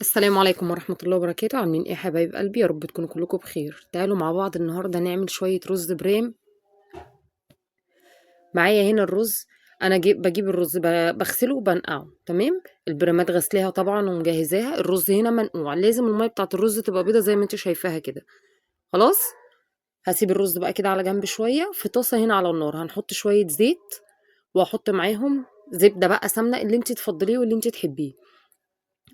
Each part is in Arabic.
السلام عليكم ورحمة الله وبركاته. عاملين ايه يا حبايب قلبي؟ يا رب تكونوا كلكم بخير. تعالوا مع بعض النهاردة نعمل شوية رز بريم. معايا هنا الرز. انا بجيب الرز بغسله وبنقعه. تمام. البريمات غسلاها طبعا ومجهزاها. الرز هنا منقوع، لازم المية بتاعت الرز تبقى بيضة زي ما انت شايفاها كده. خلاص. هسيب الرز بقى كده على جنب شوية. في طاسة هنا على النار هنحط شوية زيت، واحط معاهم زبدة بقى سمنة اللي انت تفضليه واللي انت تحبيه.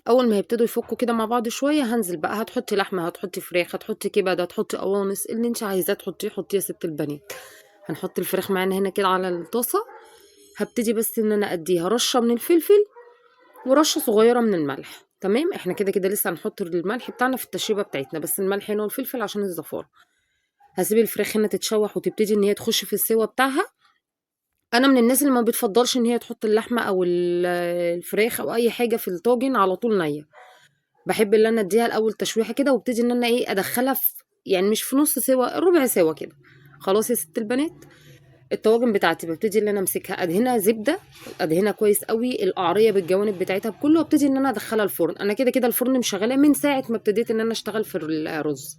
اول ما هيبتدوا يفكوا كده مع بعض شويه هنزل بقى. هتحطي لحمه، هتحطي فراخ، هتحطي كبد، هتحطي قوانص، اللي انت عايزاه تحطيه حطيه يا ست البنات. هنحط الفراخ معانا هنا كده على الطاسه. هبتدي بس ان انا اديها رشه من الفلفل ورشه صغيره من الملح. تمام. احنا كده كده لسه هنحط الملح بتاعنا في التشريبه بتاعتنا، بس الملح هنا والفلفل عشان الزفاره. هسيب الفراخ هنا تتشوح وتبتدي ان هي تخش في السوا بتاعها. انا من الناس اللي ما بتفضلش ان هي تحط اللحمه او الفراخ او اي حاجه في الطاجن على طول نيه. باحب اللي أنا أدّيها الأول تشويحة كده، وابتدي إن أنا إيه، أدخّلها يعني مش في نُص سِوَى، رُبع سِوَى كده. خلاص يا سِت البنات. الطواجن بتاعتي بابتدي إن أنا أمسكها أدهنها زبدة، أدهنها كويس أوي القعرية بالجوانب بتاعتها بكُلّه، وابتدي إن أنا أدخّلها الفرن. أنا كده كده الفرن مشغّلاه من ساعة ما ابتديت إن أنا أشتغل في الرز.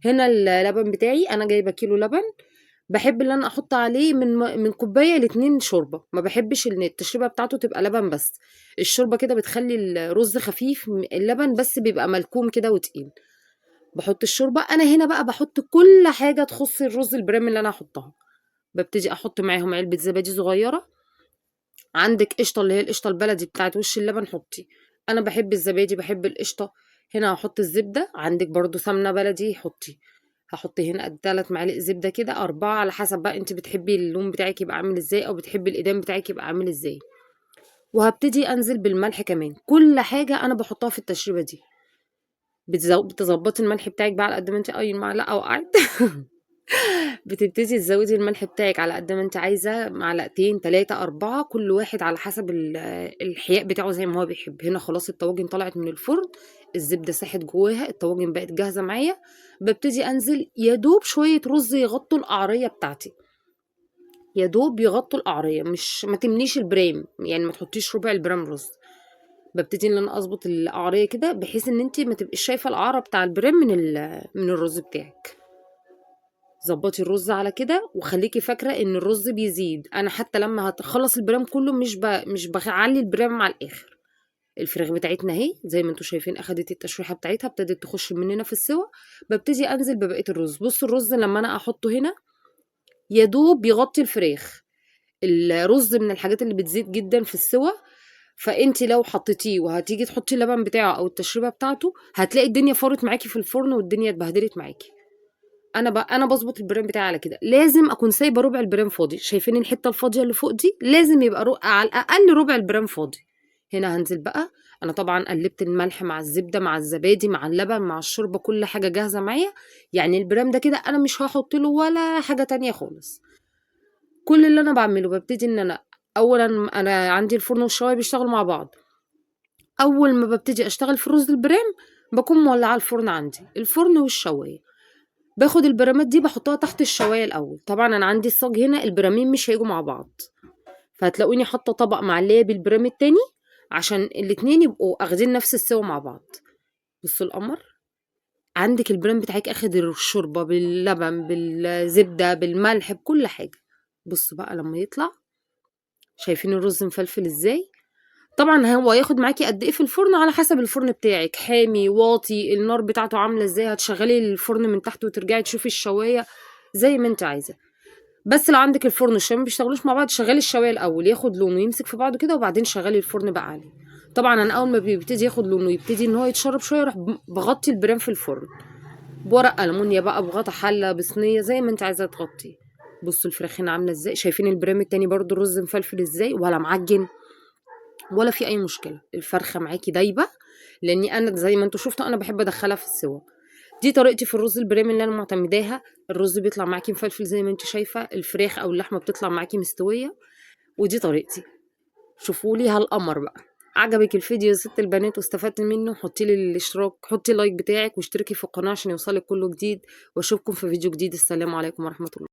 هنا اللبن بتاعي أنا جايبة كيلو لبن. باحب اللي أنا أحُط عليه من كوباية ل2 شوربة. ما باحبش إن التشريبة بتاعته تبقى لبن بس. الشوربة كده بتخلّي الرز خفيف، اللبن بس بيبقى ملكوم كده وتقيل. باحُط الشوربة. أنا هنا بقى باحُط كل حاجة تخُص الرز البرام اللي أنا هاحُطّها. بابتدي أحُط معاهم علبة زبادي صغيّرة. عندِك قشطة اللي هي القشطة البلدي بتاعة وش اللبن حُطّي. أنا باحب الزبادي، باحب القشطة. هنا هاحُط الزبدة. عندِك برضه سمنة بلدي حُطّي. هاحُط هنا 3 معالق زبدة كده، 4 على حسب بقى أنتِ بتحبي اللون بتاعِك يبقى عامل إزاي، أو بتحبي الإيدام بتاعِك يبقى عامل إزاي. وهابتدي أنزل بالملح كمان. كل حاجة أنا باحُطّها في التشريبة دي. بتضبّطي الملح بتاعِك بقى على قد ما أنتِ المعلقة وقعت. بتبتدي تزوّدي الملح بتاعِك على قد ما أنتِ عايزة، معلقتين، 3، 4، كل واحد على حسب الحياء بتاعه زي ما هو بيحب. هنا خلاص الطواجن طلعت من الفرن، الزبدة ساحت جواها، الطواجن بقت جاهزة معايا. بابتدي أنزل يا دوب شوية رز يغطّوا القعرية بتاعتي. يا دوب يغطّوا القعرية، مش ما تمليش البرام، يعني ما تحطّيش ربع البرام رز. بابتدي إن أنا أضبط القعرية كده بحيث إن أنتِ ما تبقيش شايفة القعرة بتاع البرام من الرز بتاعِك. ضبّطي الرز على كده، وخليكِ فاكرة إن الرز بيزيد. أنا حتى لمّا هتخلّص البرام كلّه مش باعلّي البرام على الآخر. الفراخ بتاعتنا أهي زي ما أنتم شايفين أخدت التشويحة بتاعتها، ابتدت تخش مننا في السِوَى. بابتدي أنزل ببقية الرز. بُصّوا الرز لمّا أنا أحطّه هنا يا دوب يغطّي الفراخ. الرز من الحاجات اللي بتزيد جدًا في السِوَى. فأنتِ لو حطيتيه وهتيجي تحطّي اللبن بتاعه أو التشريبة بتاعته، هتلاقي الدنيا فارت معاكِ في الفرن والدنيا اتبهدلت معاكِ. أنا باضبط البرام بتاعي على كده. لازم أكون سايبة ربع البرام فاضي. شايفين الحتة الفاضية اللي فوق دي؟ لازم يبقى على الأقل ربع البرام فاضي. هنا هانزل بقى. أنا طبعًا قلّبت الملح مع الزبدة مع الزبادي مع اللبن مع الشوربة، كل حاجة جاهزة معايا. يعني البرام ده كده أنا مش هاحط له ولا حاجة تانية خالص. كل اللي أنا باعمله بابتدي إن أنا أولًا أنا عندي الفرن والشواية بيشتغلوا مع بعض. أول ما بابتدي أشتغل في الرز البرام، باكون مولعة الفرن عندي، الفرن والشواية. باخد البرامات دي باحطها تحت الشواية الأول. طبعًا أنا عندي الصاج هنا البرامين مش هييجوا مع بعض، فهتلاقوني حاطة طبق معلية بالبرام التاني عشان الاتنين يبقوا آخدين نفس السوا مع بعض. بُصّوا القمر. عندِك البرام بتاعِك آخد الشوربة باللبن بالزبدة بالملح بكل حاجة. بُصّوا بقى لمّا يطلع، شايفين الرز مفلفل إزاي؟ طبعًا هو هياخد معاكِ قد إيه في الفرن على حسب الفرن بتاعِك، حامي، واطي، النار بتاعته عاملة إزاي، هتشغّلي الفرن من تحت وترجعي تشوفي الشواية زي ما أنتِ عايزة. بس لو عندِك الفرن والشواية ما بيشتغلوش مع بعض، شغّلي الشواية الأول ياخد لون ويمسك في بعضه كده، وبعدين شغّلي الفرن بقى عليه. طبعًا أنا أول ما بيبتدي ياخد لون ويبتدي إن هو يتشرب شوية، أروح باغطّي البرام في الفرن بورق ألمونيا بقى، بغطا حلة، بصينية، زي ما أنتِ عايزة تغطّيه. بُصّوا الفراخ هنا عاملة إزاي، شايفين البرام التاني برضه الرز مفلفل إزاي ولا معجّن ولا في أي مشكلة. الفرخة معاكِ دايبة، لإني أنا زي ما أنتم شُفتوا أنا باحب أدخّلها في السِوَى. دي طريقتي في الرز البرامي اللي أنا معتمداها. الرز بيطلع معاكِ مفلفل زي ما أنتِ شايفة، الفراخ أو اللحمة بتطلع معاكِ مستوية، ودي طريقتي. شوفوا لي هالقمر بقى. عجبِك الفيديو يا ست البنات واستفدتِ منه، حطّي لي الاشتراك، حطّي اللايك بتاعِك واشتركي في القناة عشان يوصلِك كُلّ جديد، واشوفكم في فيديو جديد. السلام عليكم ورحمة الله.